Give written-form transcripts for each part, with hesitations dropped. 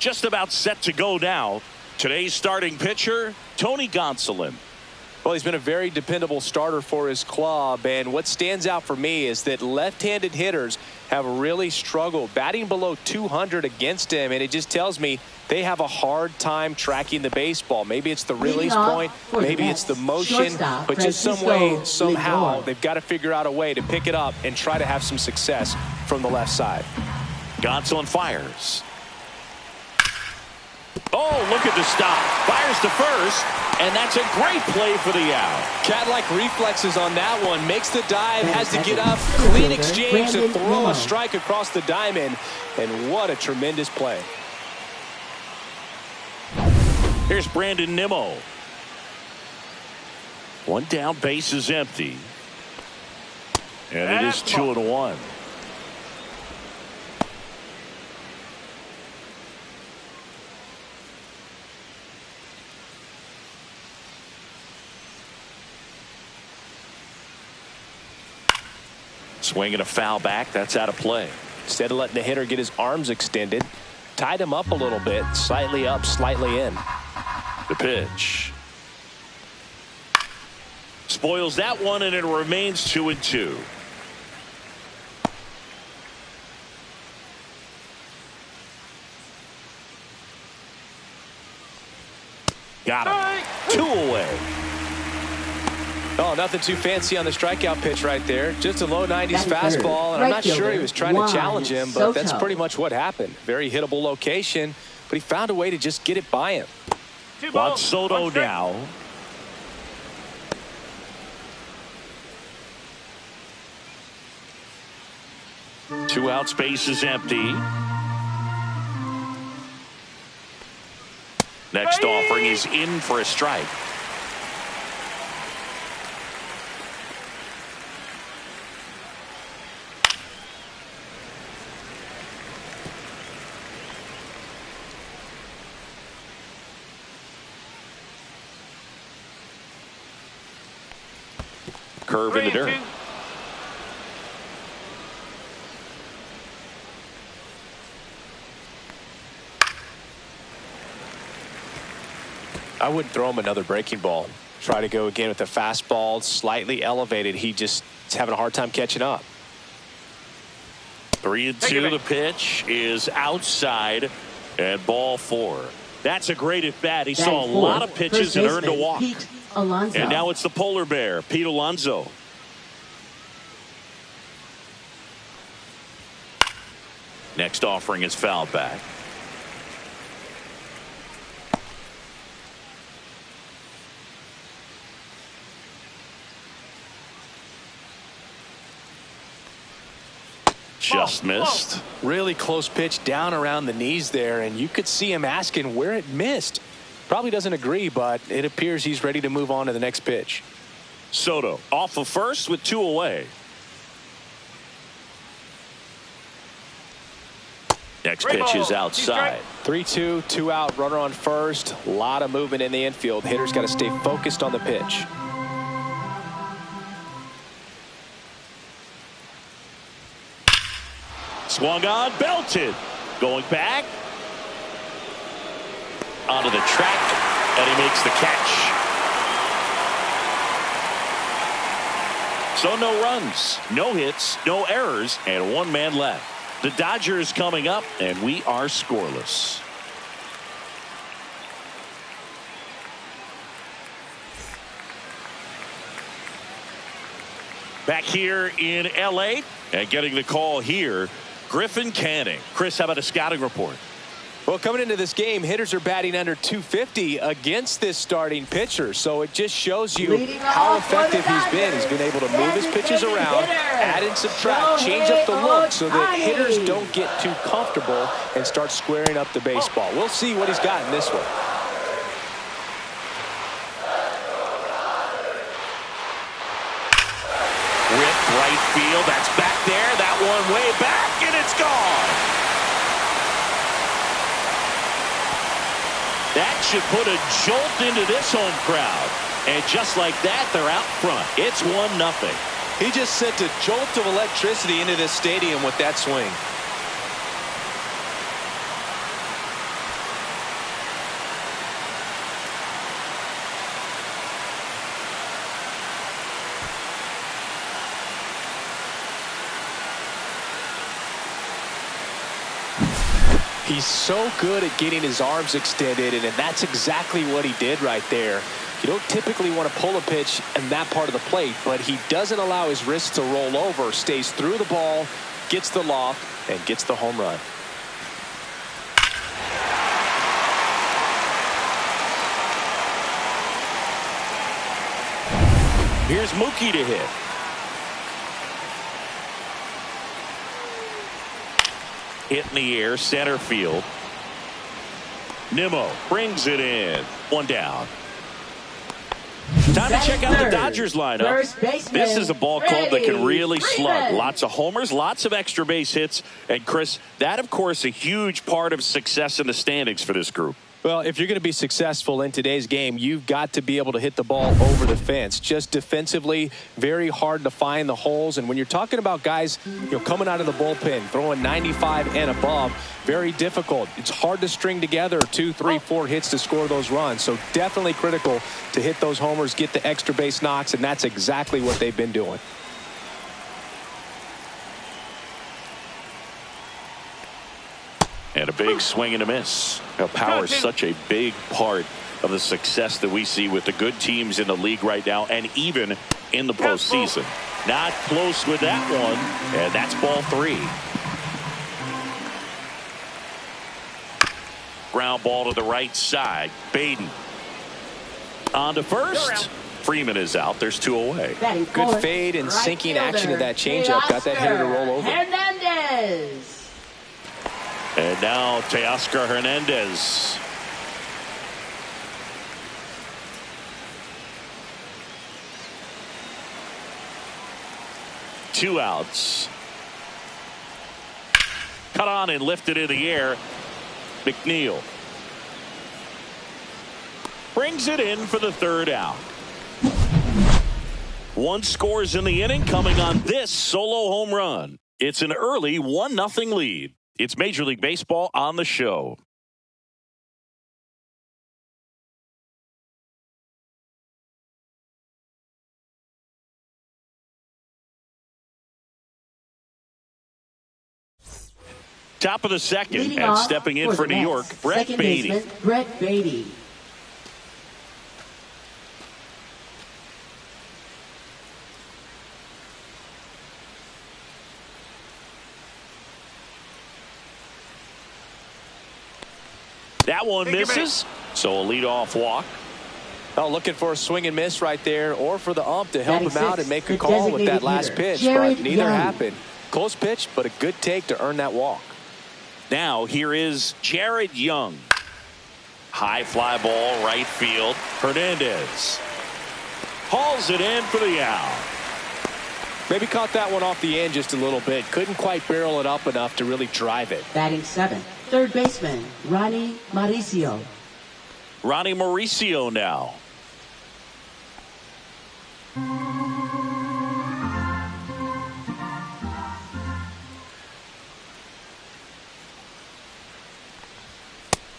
just about set to go now. Today's starting pitcher, Tony Gonsolin. Well, he's been a very dependable starter for his club, and what stands out for me is that left-handed hitters have really struggled batting below 200 against him, and it just tells me they have a hard time tracking the baseball. Maybe it's the release point, maybe it's the motion, but just some way, somehow, they've got to figure out a way to pick it up and try to have some success from the left side. Gonsolin fires. Oh, look at the stop. Fires to first, and that's a great play for the out. Cat-like reflexes on that one. Makes the dive, has to get up, clean exchange to throw a strike across the diamond, and what a tremendous play. Here's Brandon Nimmo. One down, base is empty. And it is 2-1. Swinging a foul back. That's out of play. Instead of letting the hitter get his arms extended, tied him up a little bit, slightly up, slightly in. The pitch. Spoils that one, and it remains 2-2. Got him. 2 away. Oh, nothing too fancy on the strikeout pitch right there. Just a low 90s fastball, and I'm not sure he was trying to challenge him, but that's pretty much what happened. Very hittable location, but he found a way to just get it by him. Juan Soto now. Two out, space is empty. Next offering is in for a strike. Curve in the dirt. I wouldn't throw him another breaking ball. Try to go again with the fastball, slightly elevated. He just is having a hard time catching up. 3-2. The pitch is outside and ball 4. That's a great at bat. He saw a lot of pitches and earned a walk. Alonso. And now it's the polar bear, Pete Alonso. Next offering is fouled back. Just missed. Really close pitch down around the knees there, and you could see him asking where it missed. Probably doesn't agree, but it appears he's ready to move on to the next pitch. Soto off of first with 2 away. Next pitch is outside. 3-2, 2 out, runner on first. A lot of movement in the infield. Hitter's got to stay focused on the pitch. Swung on, belted. Going back. Onto the track, and he makes the catch. So no runs, no hits, no errors, and 1 man left. The Dodgers coming up, and we are scoreless. Back here in L.A., and getting the call here, Griffin Canning. Chris, how about a scouting report? Well, coming into this game, hitters are batting under 250 against this starting pitcher. So it just shows you how effective he's been. He's been able to move his pitches around, add and subtract, change up the look so that hitters don't get too comfortable and start squaring up the baseball. We'll see what he's got in this one. Rip right field. That's back there. That one way back, and it's gone. That should put a jolt into this home crowd. And just like that, they're out front. It's 1-0. He just sent a jolt of electricity into this stadium with that swing. He's so good at getting his arms extended, and that's exactly what he did right there. You don't typically want to pull a pitch in that part of the plate, but he doesn't allow his wrists to roll over, stays through the ball, gets the loft, and gets the home run. Here's Mookie to hit. Hit in the air, center field. Nimmo brings it in. One down. Time to check out the Dodgers lineup. This is a ball club that can really slug. Lots of homers, lots of extra base hits. And Chris, that of course a huge part of success in the standings for this group. Well, if you're going to be successful in today's game, you've got to be able to hit the ball over the fence. Just defensively, very hard to find the holes. And when you're talking about guys, coming out of the bullpen, throwing 95 and above, very difficult. It's hard to string together 2, 3, 4 hits to score those runs. So definitely critical to hit those homers, get the extra base knocks, and that's exactly what they've been doing. And a big swing and a miss. Power is such a big part of the success that we see with the good teams in the league right now, and even in the postseason. Not close with that one, and that's ball 3. Ground ball to the right side. Baden on to first. Freeman is out. There's 2 away. Good fade and sinking action of that changeup. Got that hitter to roll over. Hernandez. And now Teoscar Hernandez. Two outs. Cut on and lifted in the air. McNeil brings it in for the 3rd out. 1 scores in the inning, coming on this solo home run. It's an early 1-0 lead. It's Major League Baseball on the show. Top of the 2nd, and stepping in for New York, Brett Baty. Brett Baty. That one misses, so a leadoff walk. Oh, looking for a swing and miss right there, or for the ump to help him out and make a call with that last pitch, but neither happened. Close pitch, but a good take to earn that walk. Now here is Jared Young. High fly ball, right field. Hernandez hauls it in for the out. Maybe caught that one off the end just a little bit. Couldn't quite barrel it up enough to really drive it. Batting 7th, 3rd baseman, Ronnie Mauricio. Ronnie Mauricio now.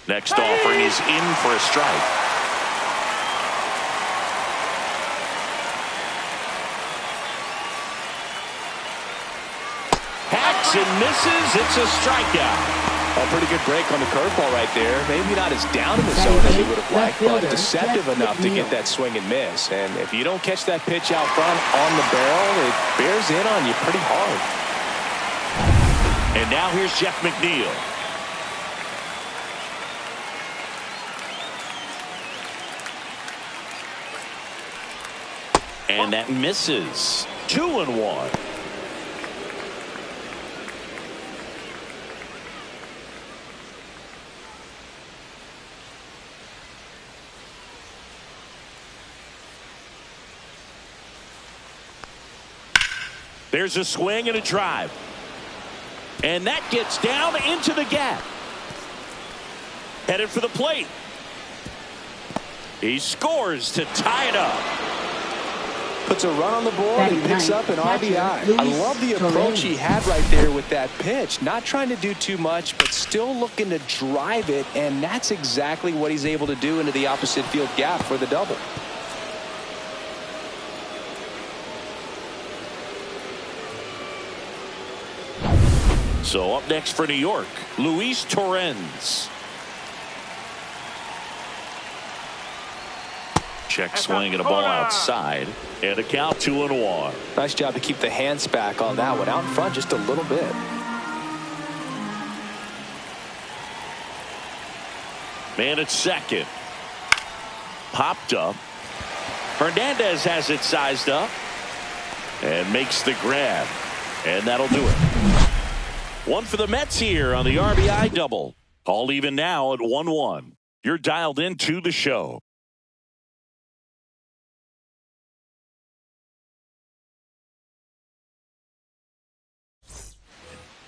Next offering is in for a strike. Hacks and misses. It's a strikeout. A pretty good break on the curveball right there. Maybe not as down in the zone as he would have liked, but deceptive enough to get that swing and miss. And if you don't catch that pitch out front on the barrel, it bears in on you pretty hard. And now here's Jeff McNeil. And that misses. 2-1. There's a swing and a drive. And that gets down into the gap. Headed for the plate. He scores to tie it up. Puts a run on the board and picks up an RBI. I love the approach he had right there with that pitch. Not trying to do too much, but still looking to drive it, and that's exactly what he's able to do into the opposite field gap for the double. So up next for New York, Luis Torrens. Check swing and a ball outside. And a count 2-1. Nice job to keep the hands back on that one. Out in front just a little bit. Man at second. Popped up. Hernandez has it sized up. And makes the grab. And that'll do it. One for the Mets here on the RBI double. All even now at 1-1. You're dialed into the show.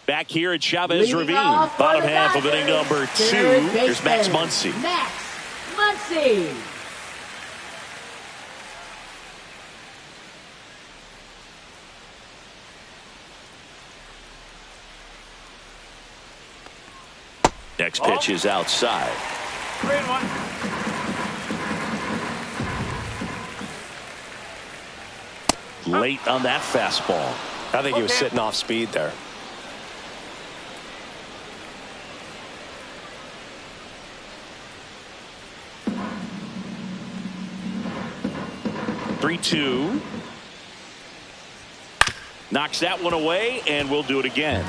Back here at Chavez Ravine, bottom half of inning number 2. Here's Max Muncy. Max Muncy. Next pitch is outside. 3-1. Late on that fastball. I think he was sitting off speed there. Three-two. Knocks that one away, and we'll do it again.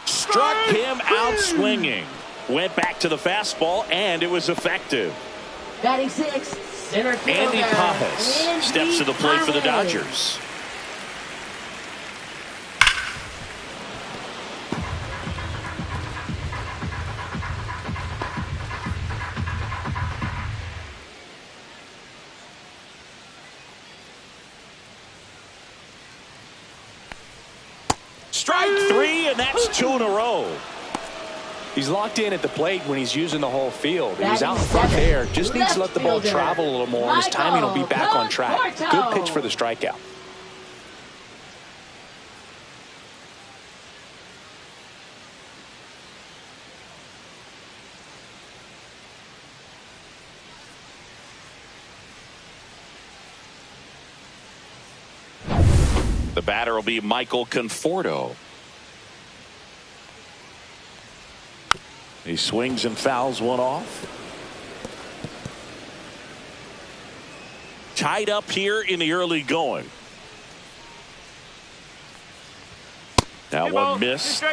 Struck him out swinging. Went back to the fastball, and it was effective. Batting 6, center fielder. Andy Pajas steps to the plate for the Dodgers. Strike 3, and that's 2 in a row. He's locked in at the plate when he's using the whole field. He was out in front there. Just needs to let the ball travel a little more. His timing will be back on track. Good pitch for the strikeout. The batter will be Michael Conforto. He swings and fouls one off. Tied up here in the early going. That one missed.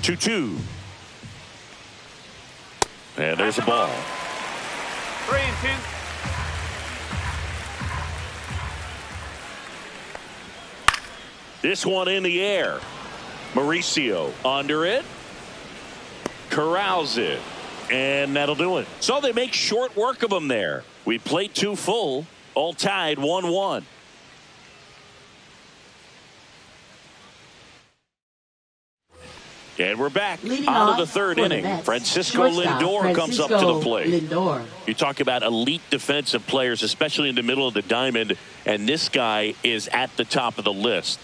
2-2. And there's a ball. 3-2. This one in the air. Mauricio under it. Corrals it. And that'll do it. So they make short work of them there. We played 2 full. All tied 1-1. And we're back on to the third inning. Francisco Lindor comes up to the plate. You talk about elite defensive players, especially in the middle of the diamond, and this guy is at the top of the list.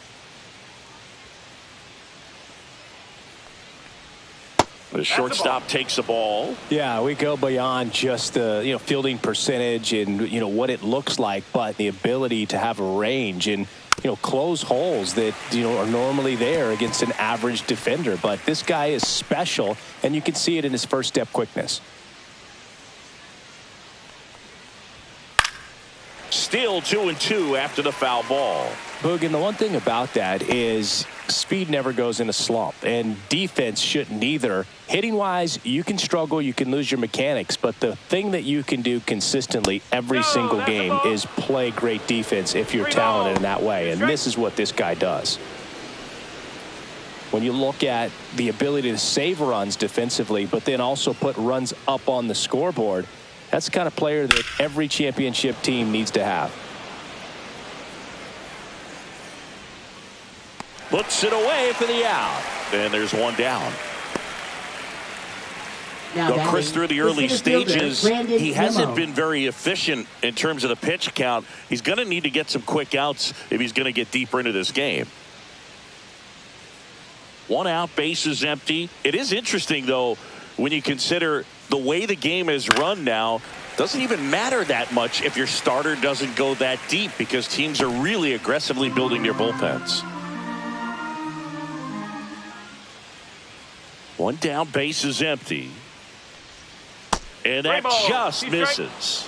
The shortstop takes the ball. Yeah, we go beyond just the fielding percentage and what it looks like, but the ability to have a range and close holes that are normally there against an average defender. But this guy is special, and you can see it in his first step quickness. Still 2-2 after the foul ball. Boog, and the one thing about that is speed never goes in a slump, and defense shouldn't either. Hitting wise, you can struggle, you can lose your mechanics, but the thing that you can do consistently every single game is play great defense if you're talented in that way, and this is what this guy does. When you look at the ability to save runs defensively, but then also put runs up on the scoreboard, that's the kind of player that every championship team needs to have. Puts it away for the out. And there's one down. Now, Chris, through the early stages, he hasn't been very efficient in terms of the pitch count. He's going to need to get some quick outs if he's going to get deeper into this game. 1 out, bases empty. It is interesting, though, when you consider the way the game is run now. Doesn't even matter that much if your starter doesn't go that deep because teams are really aggressively building their bullpens. 1 down, bases empty. And that just misses.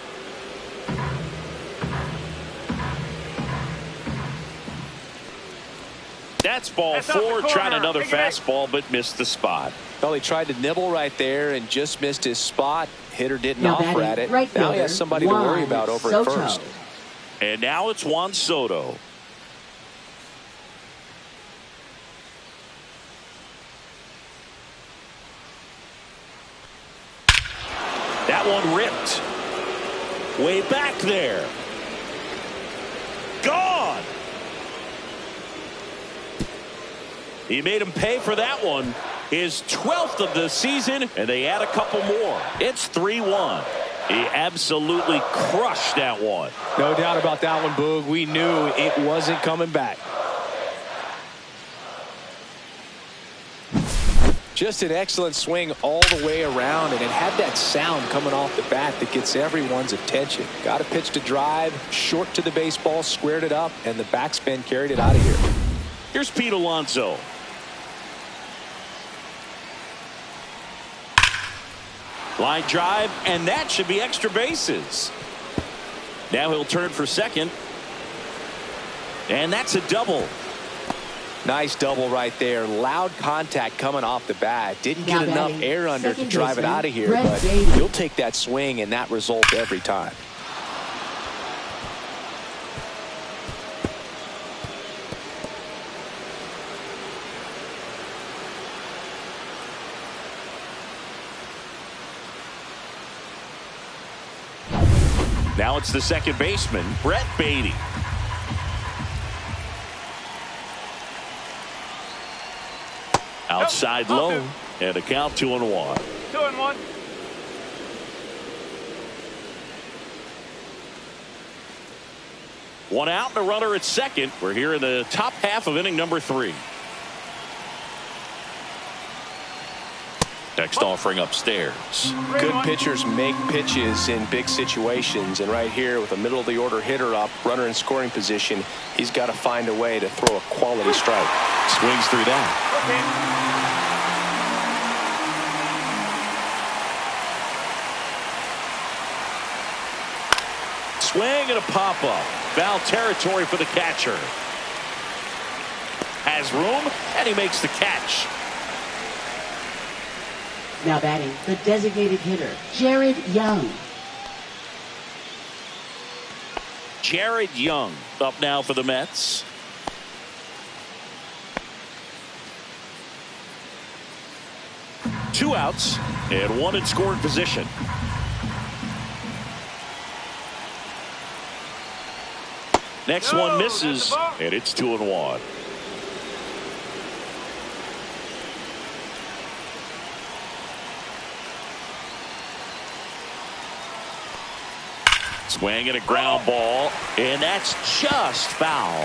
That's ball 4, trying another fastball, but missed the spot. Well, he tried to nibble right there and just missed his spot. Hitter didn't offer at it. Right now he has somebody to worry about over at first. And now it's Juan Soto. That one ripped. Way back there. Gone. He made him pay for that one. His 12th of the season, and they add a couple more. It's 3-1. He absolutely crushed that one. No doubt about that one, Boog. We knew it wasn't coming back. Just an excellent swing all the way around, and it had that sound coming off the bat that gets everyone's attention. Got a pitch to drive, short to the baseball, squared it up, and the backspin carried it out of here. Here's Pete Alonso. Line drive, and that should be extra bases. Now he'll turn for second. And that's a double. Nice double right there. Loud contact coming off the bat. Didn't get enough air under to drive it out of here, but he'll take that swing and that result every time. Now it's the second baseman, Brett Baty. Outside low, and a count 2-1. 2-1. One out and a runner at second. We're here in the top half of inning number 3. Next offering upstairs. Good pitchers make pitches in big situations, and right here with a middle of the order hitter up, runner in scoring position, he's got to find a way to throw a quality strike. Swings through that. Swing and a pop-up. Foul territory for the catcher. Has room, and he makes the catch. Now batting, the designated hitter, Jared Young. Jared Young up now for the Mets. Two outs and one in scoring position. Next one misses, and it's 2-1. Swing and a ground ball, and that's just foul.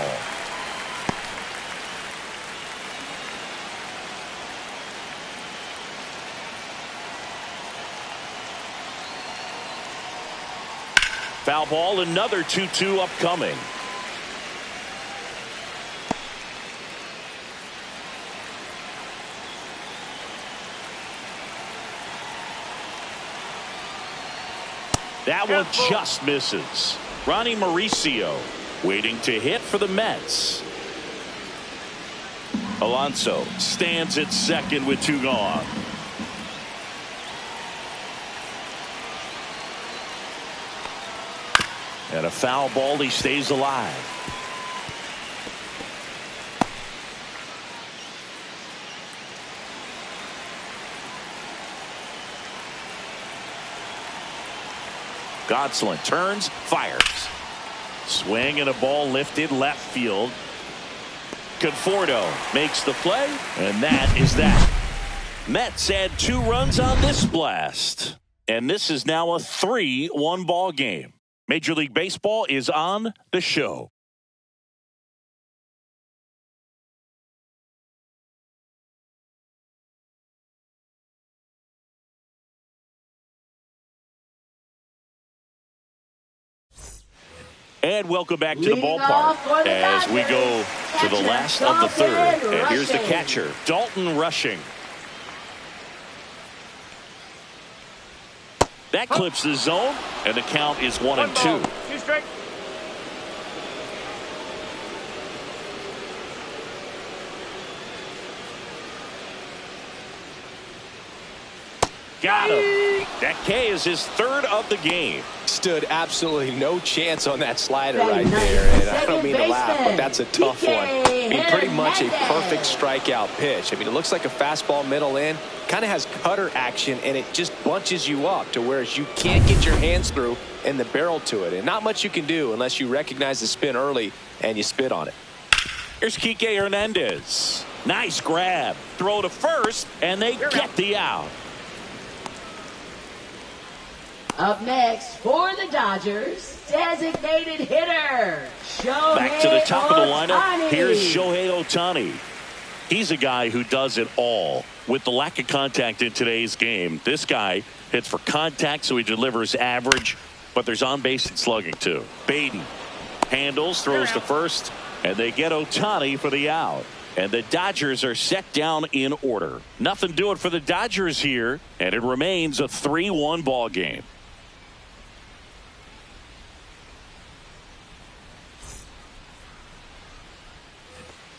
Foul ball, another 2-2 upcoming. That one just misses. Ronnie Mauricio waiting to hit for the Mets. Alonso stands at second with 2 gone. And a foul ball, he stays alive. Gonsolin turns, fires. Swing and a ball lifted left field. Conforto makes the play, and that is that. Mets add 2 runs on this blast. And this is now a 3-1 ball game. Major League Baseball is on the show. And welcome back to the ballpark as we go to the last of the third. And here's the catcher, Dalton Rushing. That clips the zone, and the count is 1-2. 2 strike. Got him. That K is his third of the game. Stood absolutely no chance on that slider right there. And I don't mean to laugh, but that's a tough one. I mean, pretty much a perfect strikeout pitch. I mean, it looks like a fastball middle in. Kind of has cutter action, and it just bunches you up to where you can't get your hands through and the barrel to it. And not much you can do unless you recognize the spin early and you spit on it. Here's Kike Hernandez. Nice grab. Throw to first, and they get the out. Up next for the Dodgers, designated hitter, Shohei Back to the top of the lineup. Ohtani. Here's Shohei Ohtani. He's a guy who does it all. With the lack of contact in today's game, this guy hits for contact, so he delivers average, but there's on-base and slugging, too. Baden handles, throws to first, and they get Ohtani for the out. And the Dodgers are set down in order. Nothing doing for the Dodgers here, and it remains a 3-1 ball game.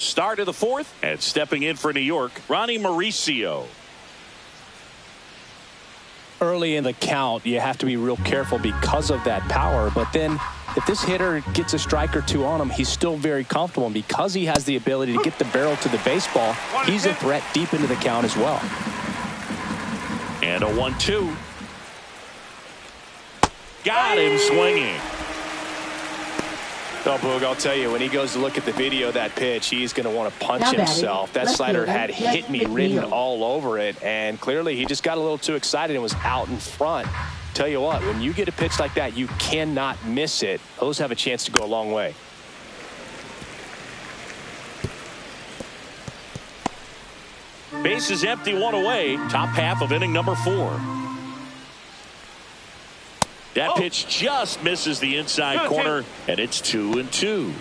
Start of the fourth, and stepping in for New York, Ronnie Mauricio. Early in the count, you have to be real careful because of that power. But then if this hitter gets a strike or two on him, he's still very comfortable. And because he has the ability to get the barrel to the baseball, he's a threat deep into the count as well. And a 1-2. Got him swinging. Oh, Boog, I'll tell you, when he goes to look at the video of that pitch, he's going to want to punch himself. That slider had hit me written all over it, and clearly he just got a little too excited and was out in front. Tell you what, when you get a pitch like that, you cannot miss it. Those have a chance to go a long way. Base is empty, one away. Top half of inning number 4. That pitch just misses the inside corner, and it's 2-2.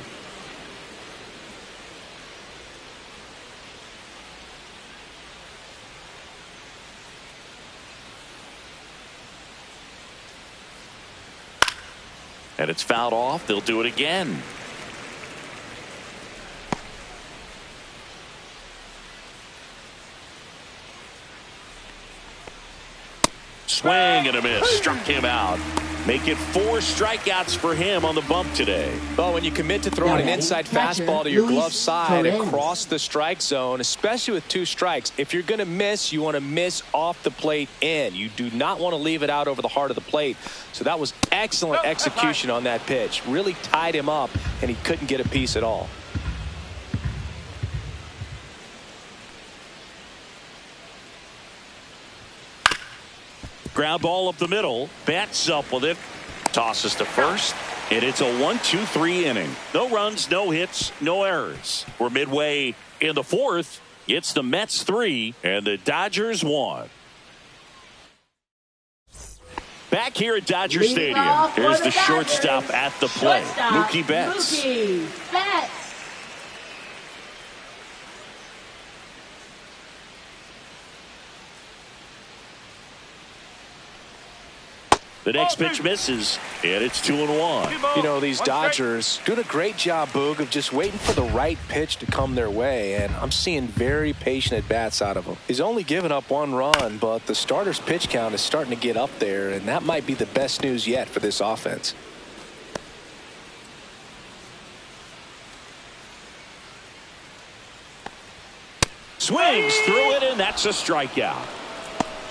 And it's fouled off. They'll do it again. Swing and a miss. Struck him out. Make it 4 strikeouts for him on the bump today. Well, when you commit to throwing an inside fastball to your glove side across the strike zone, especially with 2 strikes, if you're going to miss, you want to miss off the plate in. You do not want to leave it out over the heart of the plate. So that was excellent execution on that pitch. Really tied him up, and he couldn't get a piece at all. Ground ball up the middle. Bats up with it. Tosses to first. And it's a 1-2-3 inning. No runs, no hits, no errors. We're midway in the fourth. It's the Mets 3 and the Dodgers 1. Back here at Dodger Stadium. Here's the shortstop at the plate, Mookie Betts. Mookie Betts. The next pitch misses, and it's 2-1. You know, these Dodgers doing a great job, Boog, of just waiting for the right pitch to come their way, and I'm seeing very patient at-bats out of them. He's only given up 1 run, but the starter's pitch count is starting to get up there, and that might be the best news yet for this offense. Swings through it, and that's a strikeout.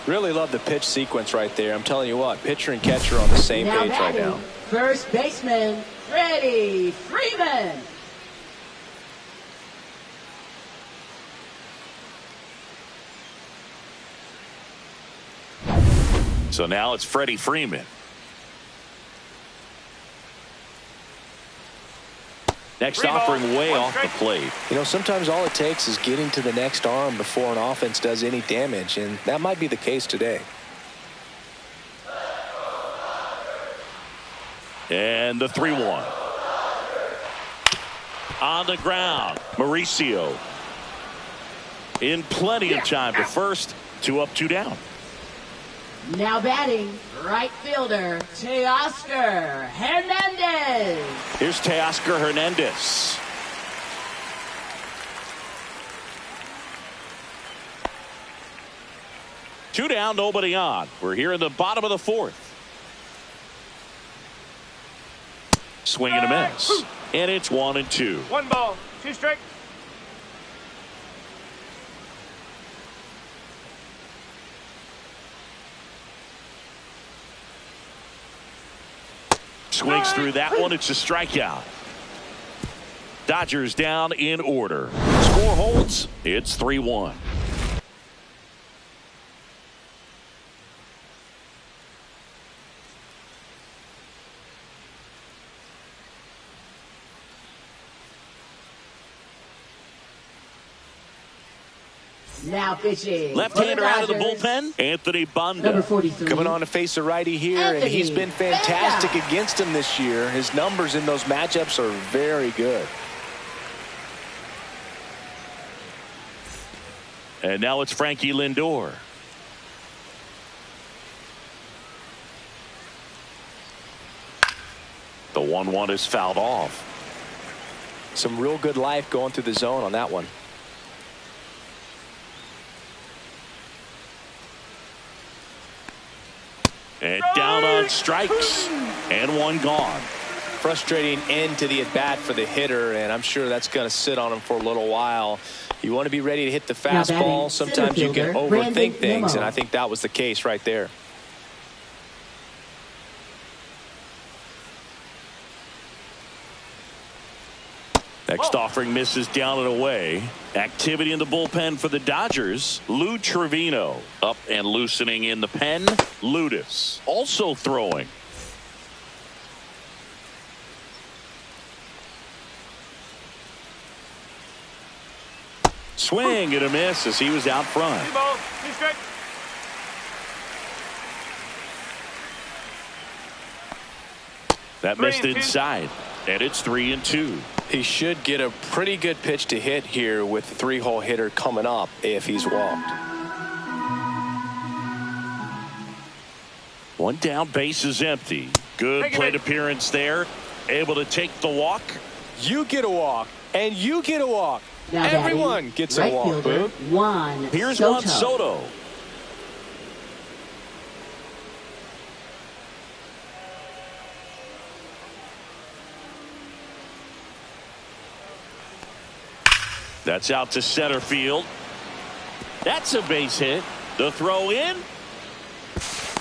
Really love the pitch sequence right there. I'm telling you what, pitcher and catcher are on the same page right now. First baseman, Freddie Freeman. So now it's Freddie Freeman. Next offering way off the plate. You know, sometimes all it takes is getting to the next arm before an offense does any damage, and that might be the case today. And the 3-1. on the ground. Mauricio in plenty of time to first. 2 up, 2 down. Now batting, right fielder, Teoscar Hernandez. Here's Teoscar Hernandez. Two down, nobody on. We're here in the bottom of the 4th. Swing and a miss. And it's 1-2. 1 ball, 2 strikes. Swings through that one. It's a strikeout. Dodgers down in order. Score holds. It's 3-1. Now pitching. Left-hander out of the bullpen. Anthony Banda. Number 43. Coming on to face a righty here, and he's been fantastic against him this year. His numbers in those matchups are very good. And now it's Frankie Lindor. The 1-1 is fouled off. Some real good life going through the zone on that one. And down on strikes. And 1 gone. Frustrating end to the at-bat for the hitter, and I'm sure that's going to sit on him for a little while. You want to be ready to hit the fastball. Sometimes you can overthink things, and I think that was the case right there. Next offering misses down and away. Activity in the bullpen for the Dodgers. Lou Trevino up and loosening in the pen. Ludus also throwing. Swing and a miss as he was out front. 2 balls, 2 strikes. That missed inside, and it's 3-2. He should get a pretty good pitch to hit here with the 3-hole hitter coming up if he's walked. 1 down, base is empty. Good plate appearance there. Able to take the walk. You get a walk, and you get a walk. Now Everyone gets a walk, Boog. Here's Soto. Juan Soto. That's out to center field. That's a base hit. The throw in.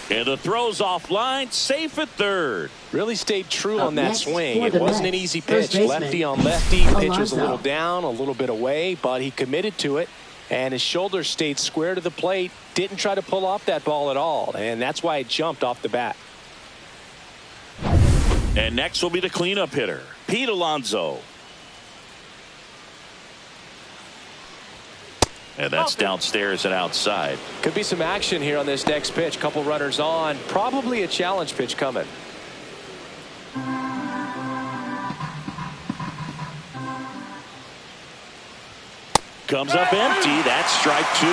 And the throw's offline. Safe at third. Really stayed true on that swing. for It the wasn't an Mets, easy first pitch. baseman, Lefty on lefty. Pitch was a Alonso. little down, a little bit away, but he committed to it. And his shoulder stayed square to the plate. Didn't try to pull off that ball at all. And that's why it jumped off the bat. And next will be the cleanup hitter, Pete Alonso. And that's downstairs and outside. Could be some action here on this next pitch. Couple runners on. Probably a challenge pitch coming. Comes up empty. That's strike 2.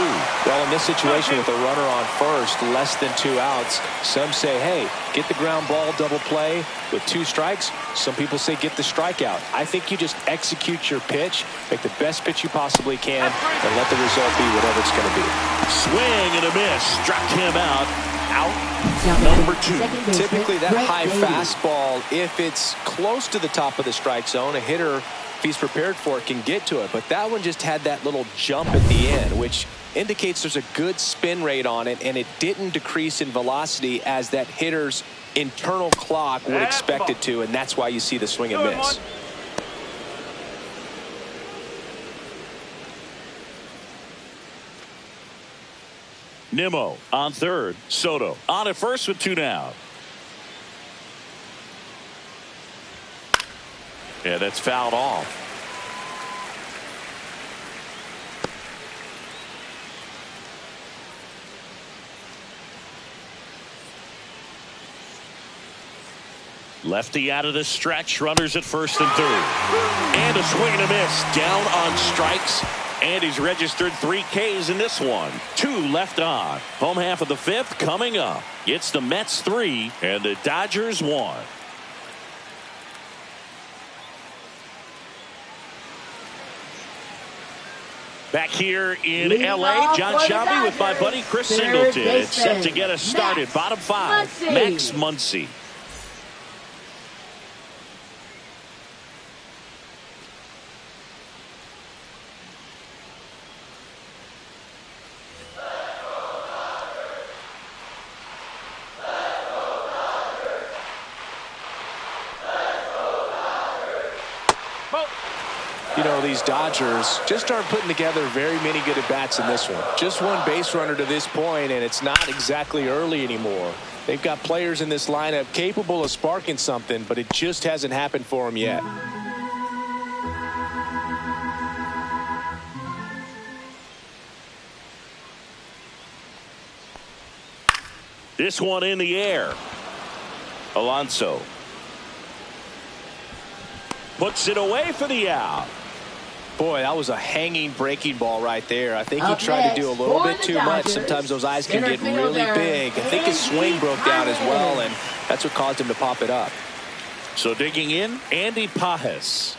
Well, in this situation with a runner on first, less than 2 outs, some say, hey, get the ground ball, double play with 2 strikes. Some people say get the strikeout. I think you just execute your pitch, make the best pitch you possibly can, and let the result be whatever it's going to be. Swing and a miss. Struck him out. Now Number batting, 2. second baseman, Typically that Brett high Baty. fastball, if it's close to the top of the strike zone, a hitter, if he's prepared for it, can get to it. But that one just had that little jump at the end, which indicates there's a good spin rate on it, and it didn't decrease in velocity as that hitter's internal clock would expect it to, and that's why you see the swing and miss. Nimmo on third. Soto on at first with 2 down. Yeah, that's fouled off. Lefty out of the stretch. Runners at first and third. And a swing and a miss. Down on strikes. And he's registered 3 Ks in this one. 2 left on. Home half of the 5th coming up. It's the Mets 3 and the Dodgers 1. Back here in L.A., John Shabby with my buddy Chris Singleton. It's set to get us started. Bottom 5, Max Muncy. You know, these Dodgers just aren't putting together very many good at-bats in this one. Just one base runner to this point, and it's not exactly early anymore. They've got players in this lineup capable of sparking something, but it just hasn't happened for them yet. This one in the air. Alonso puts it away for the out. Boy, that was a hanging breaking ball right there. I think he tried to do a little bit too much. Sometimes those eyes can get really big. I think his swing broke down as well, and that's what caused him to pop it up. So digging in, Andy Pages.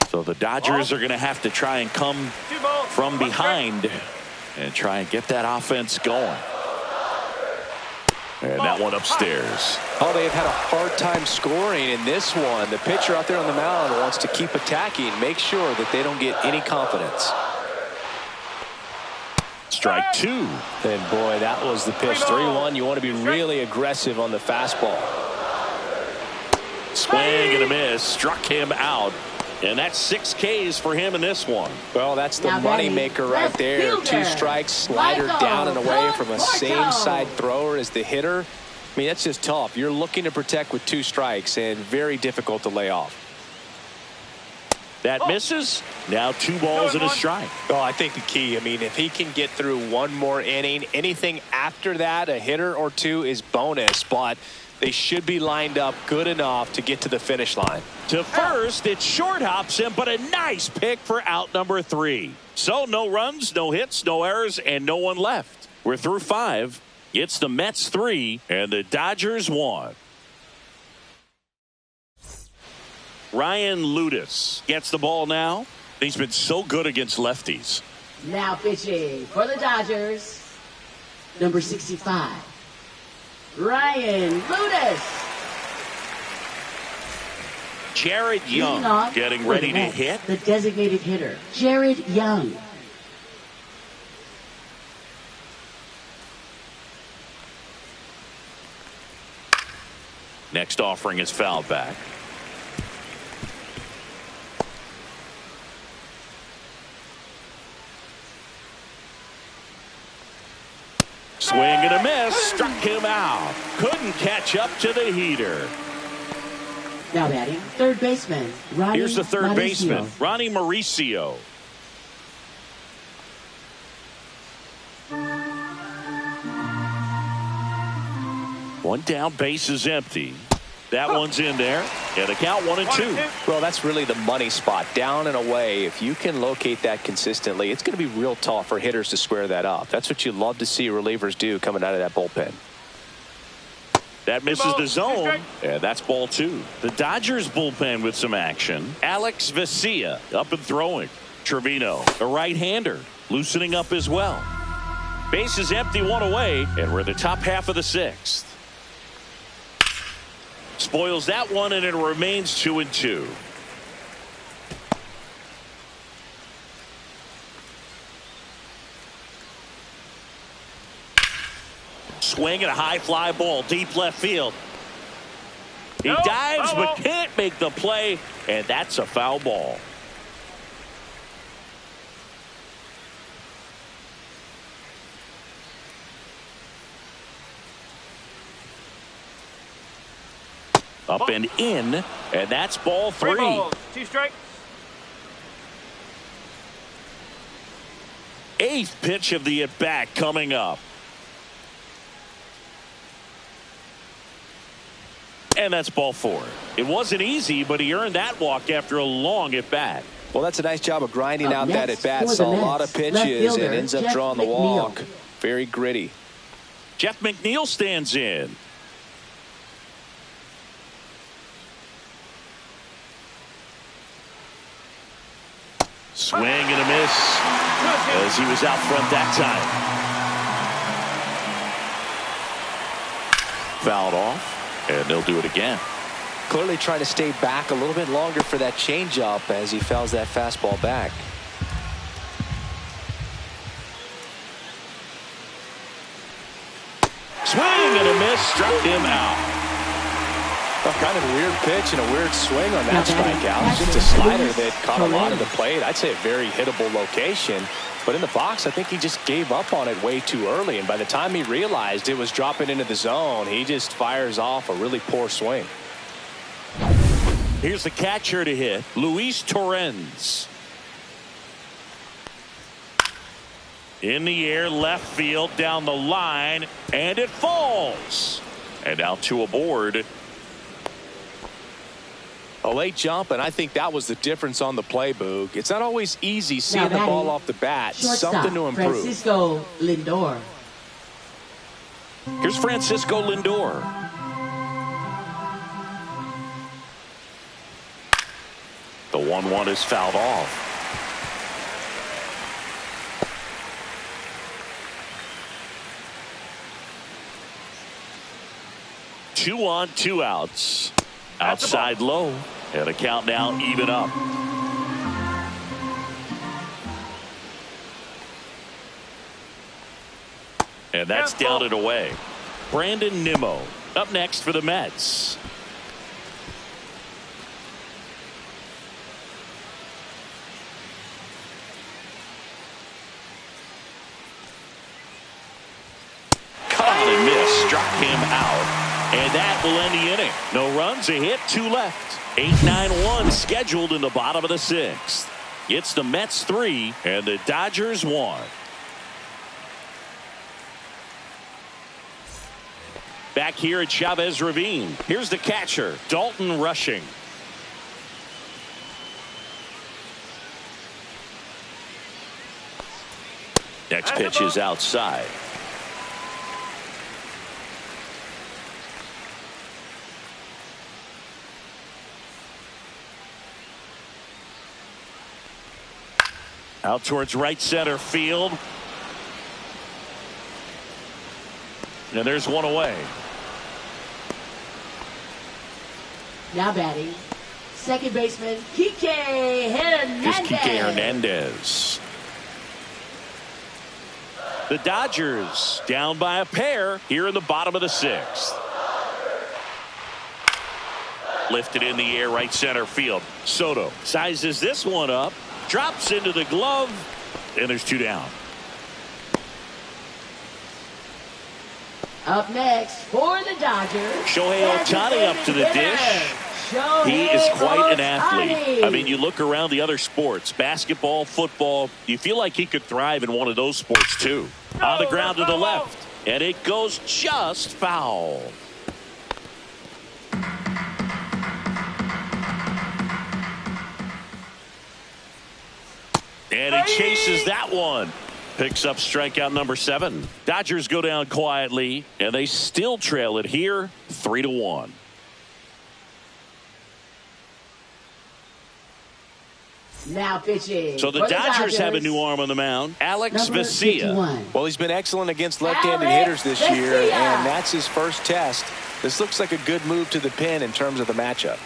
So the Dodgers are going to have to try and come from behind and try and get that offense going. And that one upstairs. Oh, they've had a hard time scoring in this one. The pitcher out there on the mound wants to keep attacking, make sure that they don't get any confidence. Strike 2. And boy, that was the pitch. 3-1. You want to be really aggressive on the fastball. Swing and a miss. Struck him out. And that's 6 Ks for him in this one. Well, that's the money maker right there. 2 strikes, slider down and away from a same side thrower as the hitter. I mean, that's just tough. You're looking to protect with 2 strikes and very difficult to lay off. That misses. Now 2 balls and a strike. Oh, I think the key, I mean, if he can get through one more inning, anything after that, a hitter or 2 is bonus, but they should be lined up good enough to get to the finish line. To first, it short hops him, but a nice pick for out number 3. So no runs, no hits, no errors, and no one left. We're through 5. It's the Mets 3 and the Dodgers 1. Ryan Ludus gets the ball now. He's been so good against lefties. Now pitching for the Dodgers, number 65. Ryan Ludus. Jared Young getting ready to hit. The designated hitter, Jared Young. Next offering is fouled back. Swing and a miss. Struck him out. Couldn't catch up to the heater. Now batting, third baseman, Ronnie Here's the third Mauricio. baseman, Ronnie Mauricio. One down, base is empty. That one's in there. And the count 1-2. Well, that's really the money spot, down and away. If you can locate that consistently, it's going to be real tough for hitters to square that up. That's what you love to see relievers do coming out of that bullpen. That misses the zone, and that's ball 2. The Dodgers bullpen with some action. Alex Vesia up and throwing. Trevino, a right-hander, loosening up as well. Base is empty, 1 away, and we're in the top half of the 6th. Spoils that one, and it remains 2-2. Swing and a high fly ball deep left field. He dives but can't make the play, and that's a foul ball. Up and in, and that's ball 3. 2 strikes. 8th pitch of the at-bat coming up. And that's ball 4. It wasn't easy, but he earned that walk after a long at-bat. Well, that's a nice job of grinding out that at-bat. Saw a lot of pitches and ends up drawing the walk. Very gritty. Jeff McNeil stands in. Swing and a miss as he was out front that time. Fouled off, and they'll do it again. Clearly trying to stay back a little bit longer for that changeup as he fouls that fastball back. Swing and a miss, struck him out. Kind of a weird pitch and a weird swing on that strikeout. It's just a slider that caught a lot of the plate. I'd say a very hittable location. But in the box, I think he just gave up on it way too early. And by the time he realized it was dropping into the zone, he just fires off a really poor swing. Here's the catcher to hit, Luis Torrens. In the air, left field, down the line, and it falls. And out to a board. A late jump, and I think that was the difference on the play, Boog. It's not always easy seeing the ball off the bat. Something to improve. Francisco Lindor. Here's Francisco Lindor. The 1-1 is fouled off. Two on, 2 outs. Outside low. And a count now even up. And that's down and away. Brandon Nimmo up next for the Mets. Caught and missed. Struck him out. And that will end the inning. No runs, a hit, 2 left. 8-9-1 scheduled in the bottom of the 6th. It's the Mets 3 and the Dodgers 1. Back here at Chavez Ravine. Here's the catcher, Dalton Rushing. Next pitch is outside. Out towards right center field. And there's one away. Now batting, second baseman, Kike Hernandez. Here's Kike Hernandez. The Dodgers down by a pair here in the bottom of the 6th. Lifted in the air, right center field. Soto sizes this one up. Drops into the glove, and there's 2 down. Up next for the Dodgers, Shohei Ohtani up to the dish. He is quite an athlete. I mean, you look around the other sports, basketball, football, you feel like he could thrive in one of those sports too. On the ground to the left, and it goes just foul. And he chases that one. Picks up strikeout number 7. Dodgers go down quietly, and they still trail it here 3-1. Now pitching. So the Dodgers have a new arm on the mound, Alex Vesia. Well, he's been excellent against left-handed hitters this year, and that's his first test. This looks like a good move to the pin in terms of the matchup.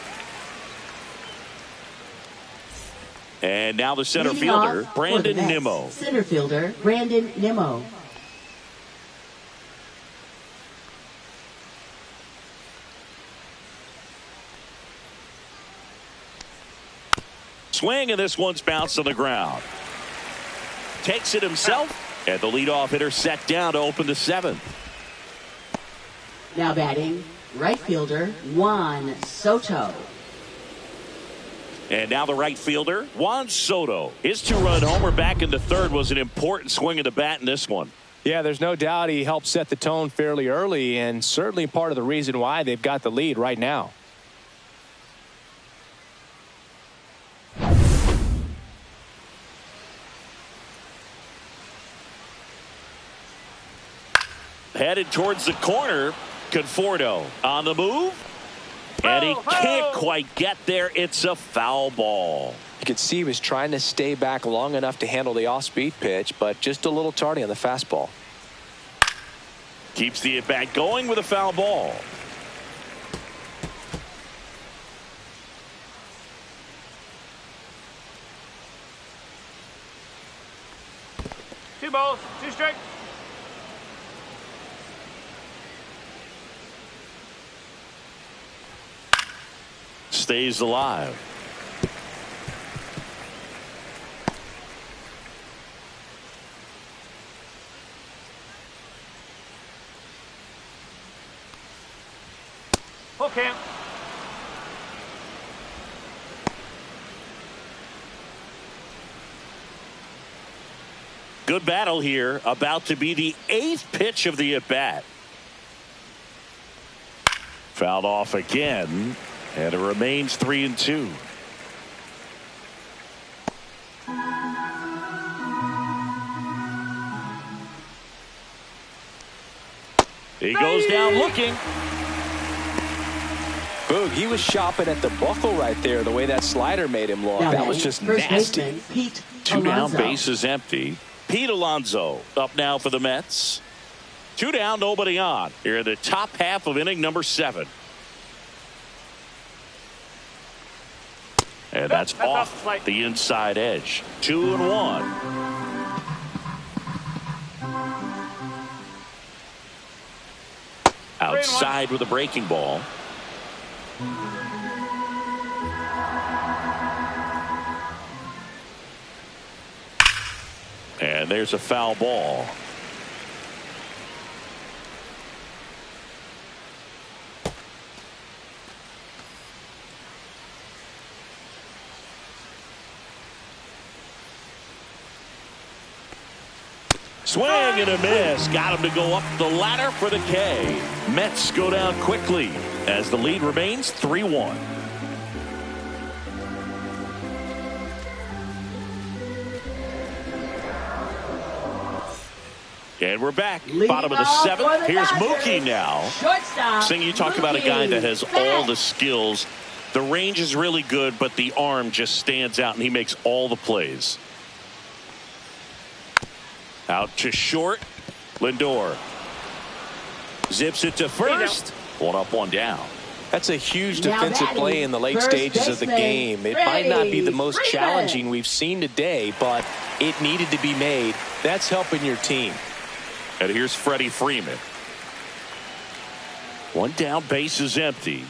And now the center fielder, Brandon Nimmo. Center fielder, Brandon Nimmo. Swing, and this one's bounced on the ground. Takes it himself, and the leadoff hitter set down to open the 7th. Now batting, right fielder, Juan Soto. And now the right fielder, Juan Soto. His two-run homer back in the third was an important swing of the bat in this one. Yeah, there's no doubt he helped set the tone fairly early, and certainly part of the reason why they've got the lead right now. Headed towards the corner, Conforto on the move. And he can't quite get there. It's a foul ball. You could see he was trying to stay back long enough to handle the off-speed pitch, but just a little tardy on the fastball. Keeps the at-bat going with a foul ball. Two balls, two strikes. Stays alive. Hook him. Good battle here. About to be the 8th pitch of the at-bat. Fouled off again. And it remains 3-2. He goes down looking. Boog, he was shopping at the buckle right there, the way that slider made him look. That was just nasty. Two down, bases empty. Pete Alonso up now for the Mets. Two down, nobody on. Here in the top half of inning number 7. And that's off the inside edge. 2-1. Outside with a breaking ball. And there's a foul ball. Swing and a miss. Got him to go up the ladder for the K. Mets go down quickly as the lead remains 3-1. And we're back. Bottom of the 7th. Here's Mookie now. Sing, you talk about a guy that has all the skills. The range is really good, but the arm just stands out, and he makes all the plays. Out to short. Lindor zips it to first. One up, one down. That's a huge defensive play in the late stages of the game. It might not be the most challenging we've seen today, but it needed to be made. That's helping your team. And here's Freddie Freeman. One down, base is empty.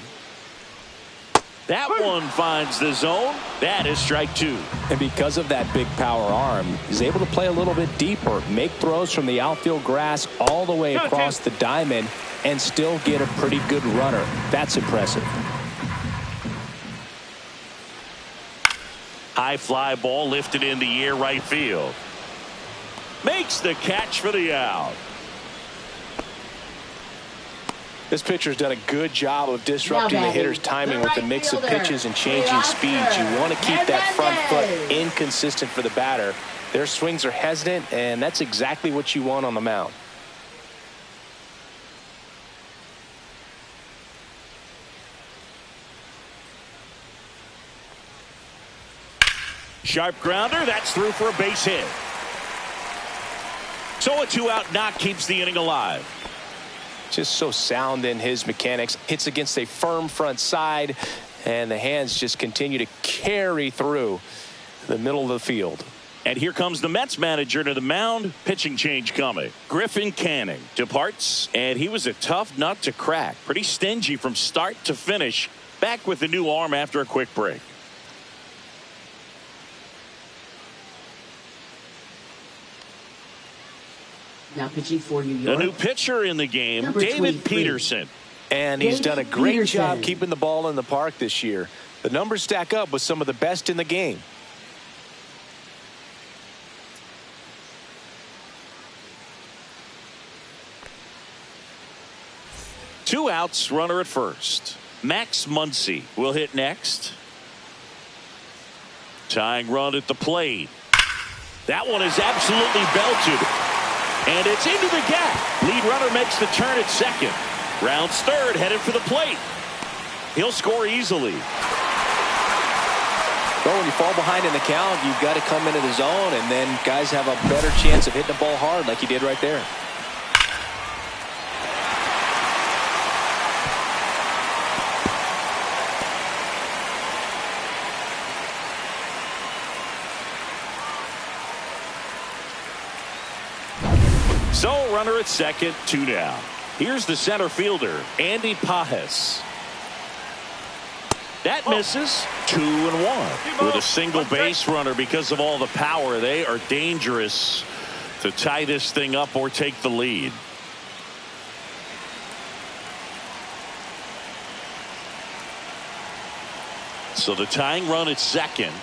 That one finds the zone. That is strike 2. And because of that big power arm, he's able to play a little bit deeper, make throws from the outfield grass all the way across the diamond, and still get a pretty good runner. That's impressive. High fly ball lifted in the air, right field. Makes the catch for the out. This pitcher's done a good job of disrupting the hitter's timing with the mix of pitches and changing speeds. You want to keep that front foot inconsistent for the batter. Their swings are hesitant, and that's exactly what you want on the mound. Sharp grounder. That's through for a base hit. So a 2-out knock keeps the inning alive. Just so sound in his mechanics. Hits against a firm front side, and the hands just continue to carry through the middle of the field. And here comes the Mets manager to the mound. Pitching change coming. Griffin Canning departs, and he was a tough nut to crack. Pretty stingy from start to finish. Back with the new arm after a quick break. Now pitching for New York. A new pitcher in the game, Number David 23. Peterson. And he's done a great job keeping the ball in the park this year. The numbers stack up with some of the best in the game. Two outs, runner at first. Max Muncy will hit next. Tying run at the plate. That one is absolutely belted. And it's into the gap. Lead runner makes the turn at second. Rounds third, headed for the plate. He'll score easily. Well, when you fall behind in the count, you've got to come into the zone, and then guys have a better chance of hitting the ball hard like he did right there. So, runner at second, 2 down. Here's the center fielder, Andy Pages. That misses. 2-1 with a single base runner. Because of all the power, they are dangerous to tie this thing up or take the lead. So the tying run at second.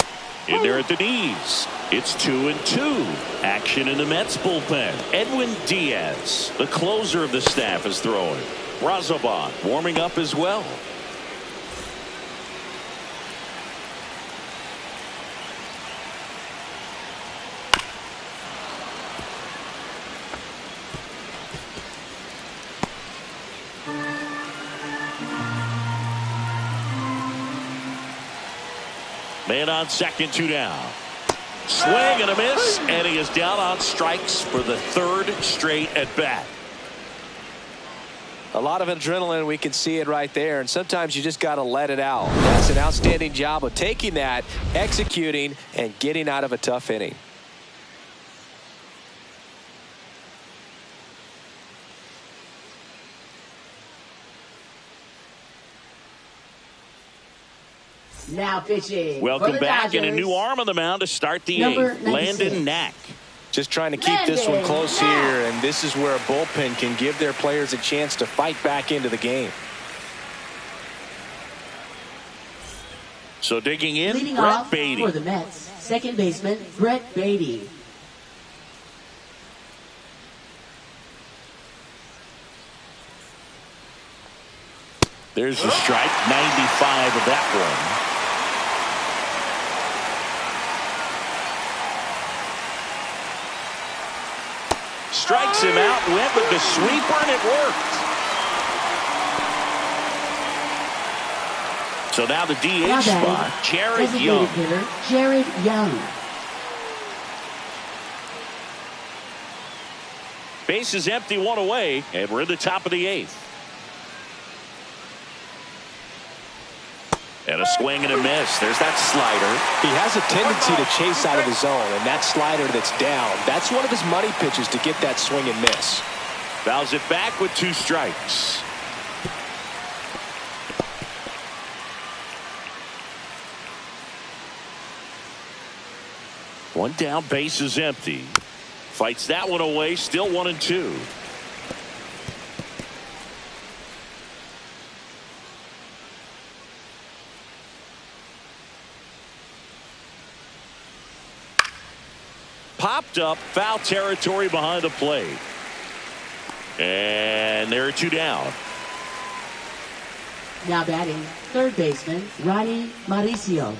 In there at the knees. It's 2-2. Action in the Mets bullpen. Edwin Diaz, the closer of the staff, is throwing. Brazoban warming up as well. Man on second, 2 down. Swing and a miss, and he is down on strikes for the third straight at bat. A lot of adrenaline, we can see it right there, and sometimes you just got to let it out. That's an outstanding job of taking that, executing, and getting out of a tough inning. Now pitching. Welcome for the back, Dodgers. and a new arm on the mound to start the Number eighth. 96. Landon Knack. Just trying to keep this one close here, and this is where a bullpen can give their players a chance to fight back into the game. So digging in, Leading Brett off Beatty. for the Mets, second baseman Brett Beatty. There's the strike, 95 of that one. Strikes him out, went with the sweeper, and it worked. So now the DH spot, Jared Young. Hitter, Jared Young. Base is empty, 1 away, and we're in the top of the 8th. And a swing and a miss. There's that slider. He has a tendency to chase out of the zone, and that slider that's down, that's one of his money pitches to get that swing and miss. Fouls it back with 2 strikes. One down, base is empty. Fights that one away, still 1-2. Popped up, foul territory behind the plate. And there are 2 down. Now batting, third baseman Ronnie Mauricio.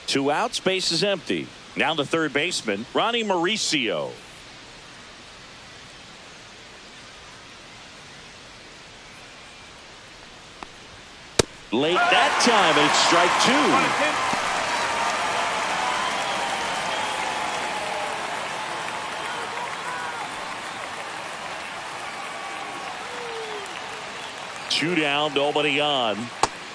2 outs, base is empty. Now the third baseman, Ronnie Mauricio. Late that time, and it's strike 2. 2 down, nobody on.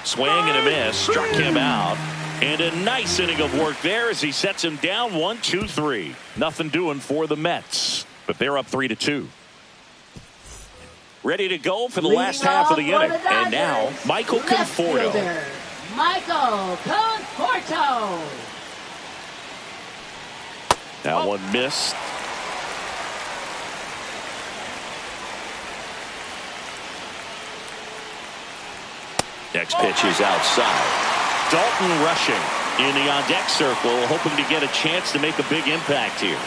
Swing and a miss, struck him out. And a nice inning of work there as he sets him down 1-2-3. Nothing doing for the Mets, but they're up 3-2. Ready to go for the last half of the inning. And now, Michael Conforto. Michael Conforto. That one missed. Next pitch is outside. Dalton rushing in the on-deck circle, hoping to get a chance to make a big impact here.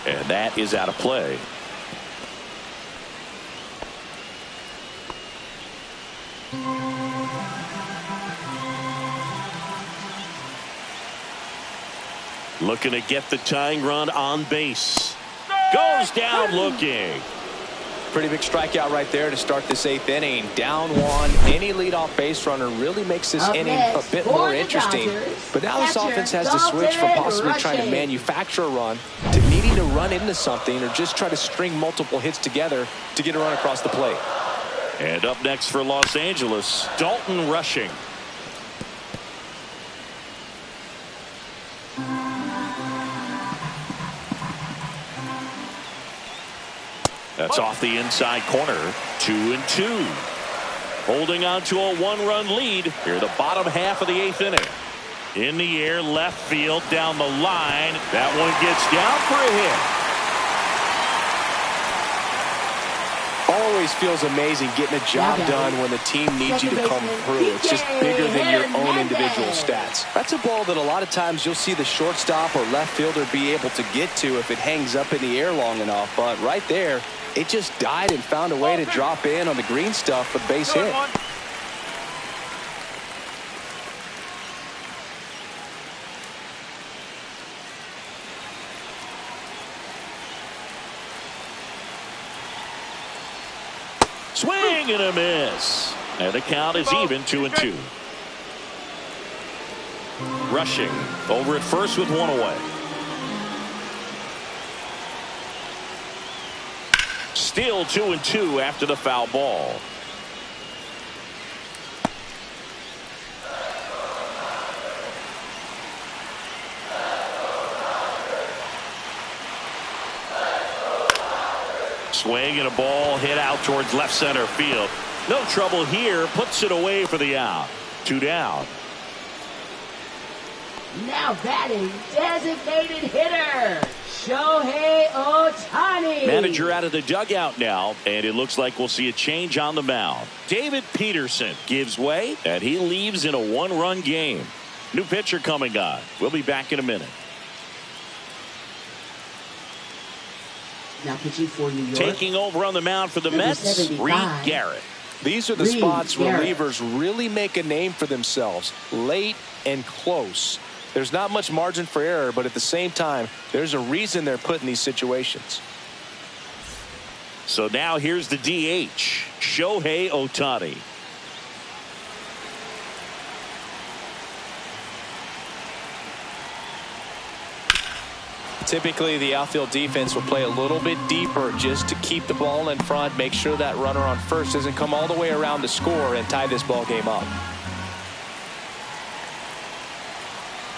And that is out of play. Looking to get the tying run on base. Goes down looking. Pretty big strikeout right there to start this 8th inning. Down one. Any leadoff base runner really makes this inning a bit more interesting. But now this offense has to switch from possibly trying to manufacture a run to needing to run into something or just try to string multiple hits together to get a run across the plate. And up next for Los Angeles, Dalton rushing. That's off the inside corner. 2-2. Holding on to a 1-run lead here, the bottom half of the 8th inning. In the air, left field, down the line. That one gets down for a hit. Always feels amazing getting a job done when the team needs you to come through. It's just bigger than your own individual stats. That's a ball that a lot of times you'll see the shortstop or left fielder be able to get to if it hangs up in the air long enough. But right there, it just died and found a way to drop in on the green stuff for the base hit. Swing and a miss. And the count is even, 2-2. Rushing over at first with one away. Still 2-2 after the foul ball. Swing and a ball hit out towards left center field. No trouble here. Puts it away for the out. 2 down. Now batting, designated hitter, Shohei Ohtani. Manager out of the dugout now, and it looks like we'll see a change on the mound. David Peterson gives way, and he leaves in a 1-run game. New pitcher coming on. We'll be back in a minute. Now pitching for New York. Taking over on the mound for the Mets, 75. Reed Garrett. These are the spots relievers really make a name for themselves. Late and close. There's not much margin for error, but at the same time, there's a reason they're put in these situations. So now here's the DH, Shohei Ohtani. Typically, the outfield defense will play a little bit deeper just to keep the ball in front, make sure that runner on first doesn't come all the way around to score and tie this ball game up.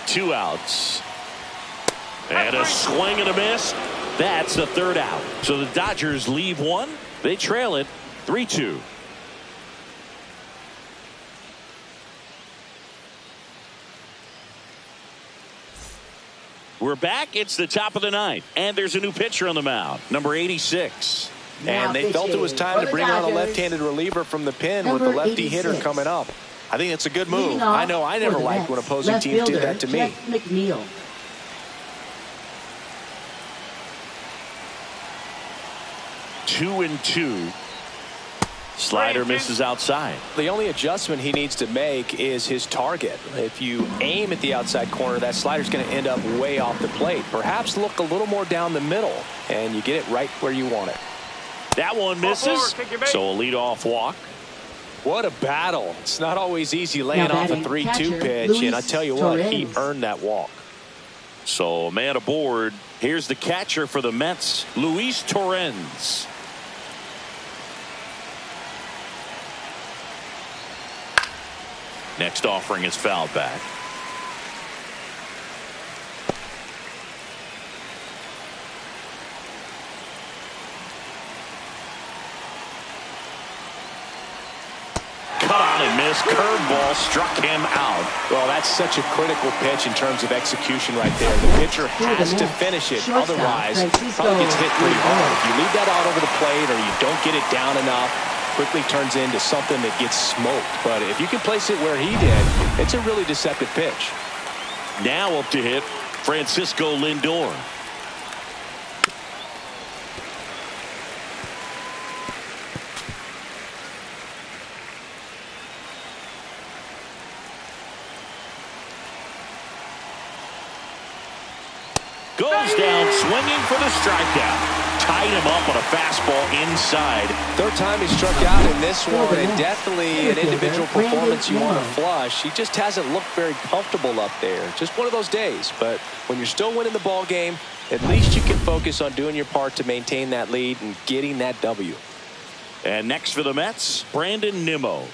2 outs. And a swing and a miss. That's the 3rd out. So the Dodgers leave one. They trail it 3-2. We're back. It's the top of the 9th. And there's a new pitcher on the mound. Number 86. And they felt it was time to bring on a left-handed reliever from the pen with the lefty hitter coming up. I think it's a good move. I know I never liked when opposing teams did that to me. Jeff McNeil. 2-2. Slider misses outside. The only adjustment he needs to make is his target. If you aim at the outside corner, that slider's going to end up way off the plate. Perhaps look a little more down the middle, and you get it right where you want it. That one misses. So a leadoff walk. What a battle. It's not always easy laying off a 3-2 pitch, and I tell you what, he earned that walk. So a man aboard. Here's the catcher for the Mets, Luis Torrens. Next offering is fouled back. Cut on and this curveball struck him out. Well, that's such a critical pitch in terms of execution right there. The pitcher has to finish it. Otherwise, probably gets hit pretty hard. If you leave that out over the plate or you don't get it down enough, quickly turns into something that gets smoked. But if you can place it where he did, it's a really deceptive pitch. Now up to hit Francisco Lindor. Goes down swinging for the strikeout. Tied him up on a fastball inside. Third time he struck out in this one, and definitely an individual performance you want to flush. He just hasn't looked very comfortable up there. Just one of those days. But when you're still winning the ball game, at least you can focus on doing your part to maintain that lead and getting that W. And next for the Mets, Brandon Nimmo.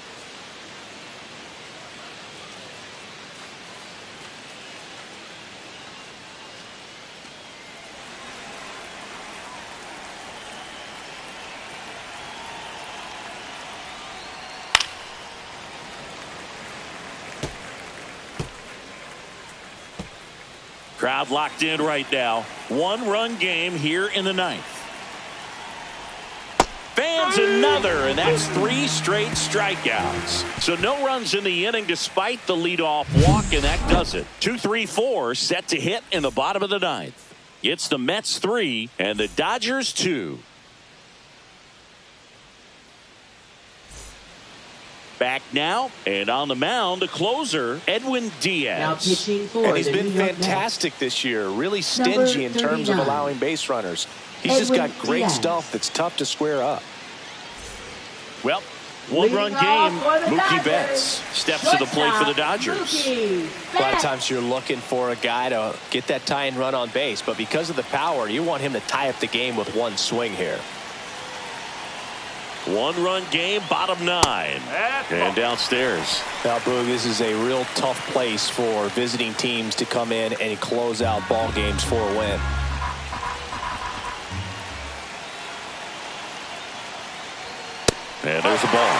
Crowd locked in right now. One-run game here in the ninth. Fans another, and that's 3 straight strikeouts. So no runs in the inning despite the leadoff walk, and that does it. 2-3-4 set to hit in the bottom of the ninth. It's the Mets 3 and the Dodgers 2. Back now, and on the mound, the closer, Edwin Diaz. Now pitching for And he's been fantastic this year. Really stingy in terms of allowing base runners. He's just got great stuff that's tough to square up. Well, one-run game, Mookie Betts steps to the plate for the Dodgers. A lot of times you're looking for a guy to get that tying run on base, but because of the power, you want him to tie up the game with one swing here. One-run game, bottom 9. And downstairs. Now, Boog, this is a real tough place for visiting teams to come in and close out ball games for a win. And there's the ball.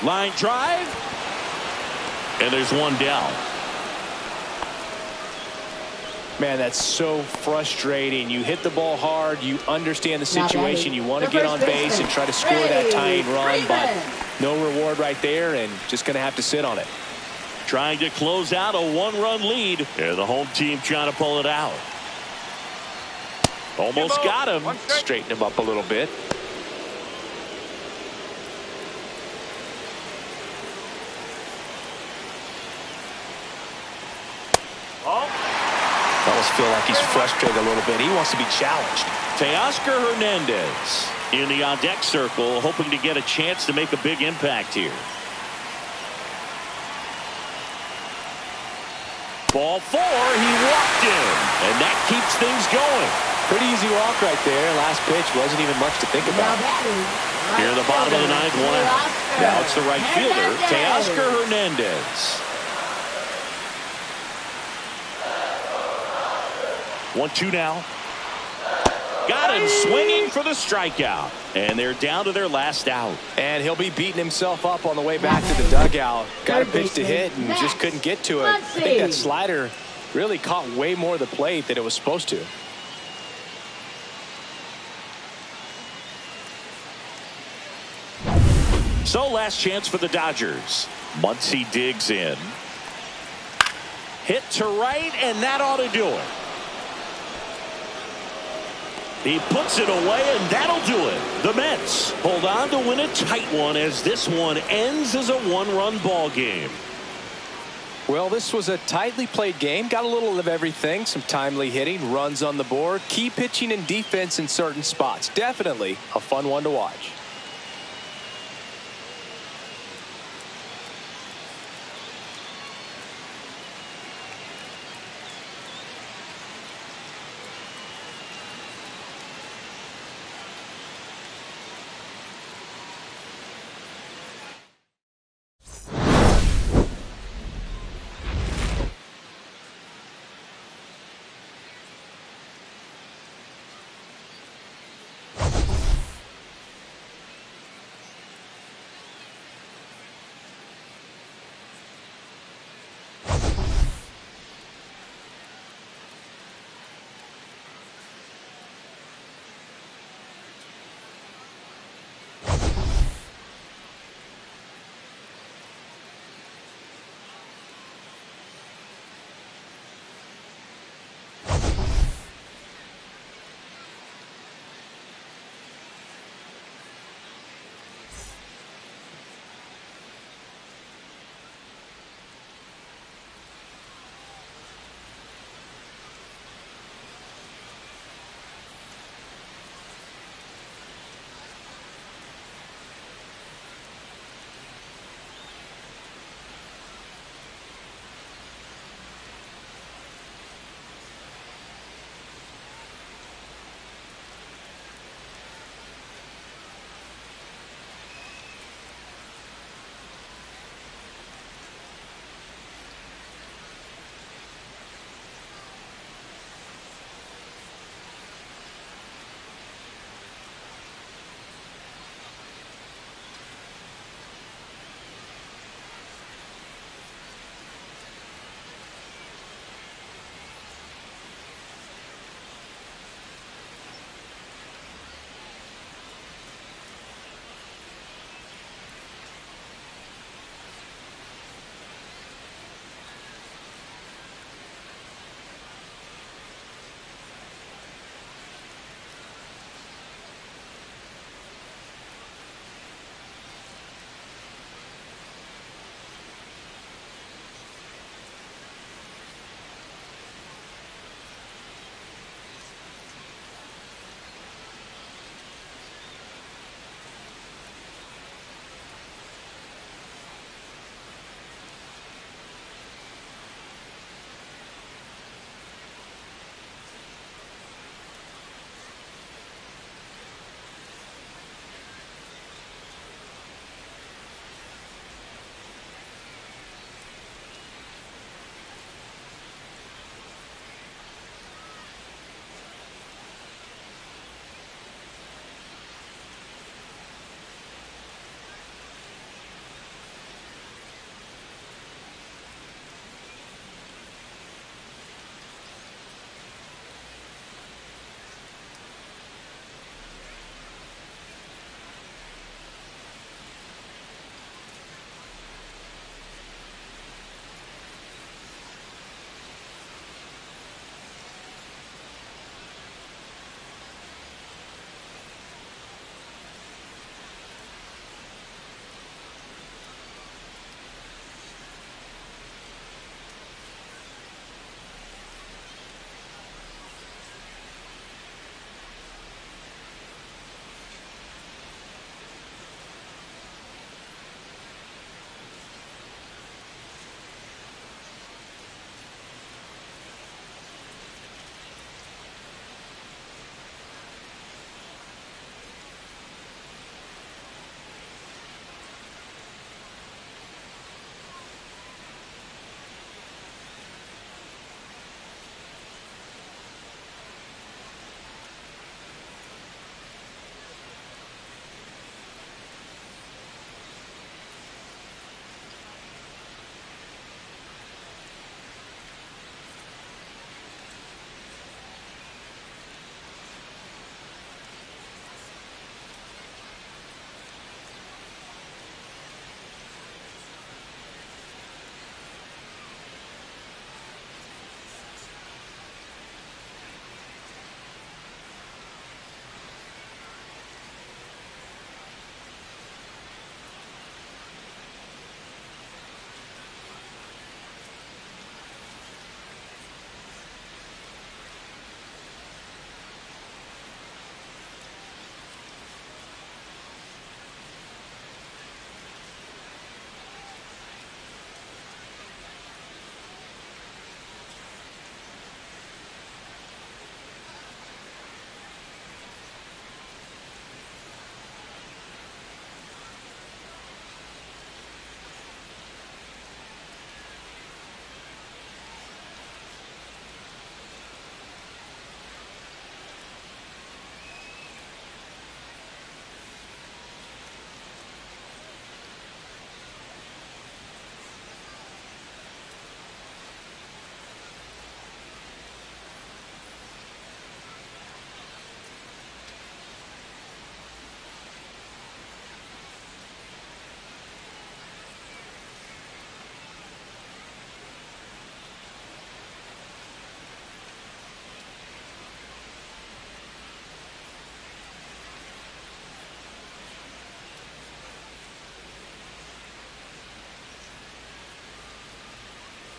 Line drive. And there's one down. Man, that's so frustrating. You hit the ball hard. You understand the situation. You want to get on base and try to score that tying run, but no reward right there, and just going to have to sit on it. Trying to close out a one-run lead. And the home team trying to pull it out. Almost got him. Straighten him up a little bit. I almost feel like he's frustrated a little bit. He wants to be challenged. Teoscar Hernandez in the on-deck circle, hoping to get a chance to make a big impact here. Ball 4, he walked in, and that keeps things going. Pretty easy walk right there. Last pitch wasn't even much to think about. Here in the bottom of the ninth, 1 out. Now it's the right fielder, Teoscar Hernandez. 1-2 now. Got him swinging for the strikeout. And they're down to their last out. And he'll be beating himself up on the way back to the dugout. Got a pitch to hit and just couldn't get to it. I think that slider really caught way more of the plate than it was supposed to. So last chance for the Dodgers. Muncy digs in. Hit to right, and that ought to do it. He puts it away, and that'll do it. The Mets hold on to win a tight one as this one ends as a one-run ball game. Well, this was a tightly played game. Got a little of everything. Some timely hitting, runs on the board, key pitching and defense in certain spots. Definitely a fun one to watch.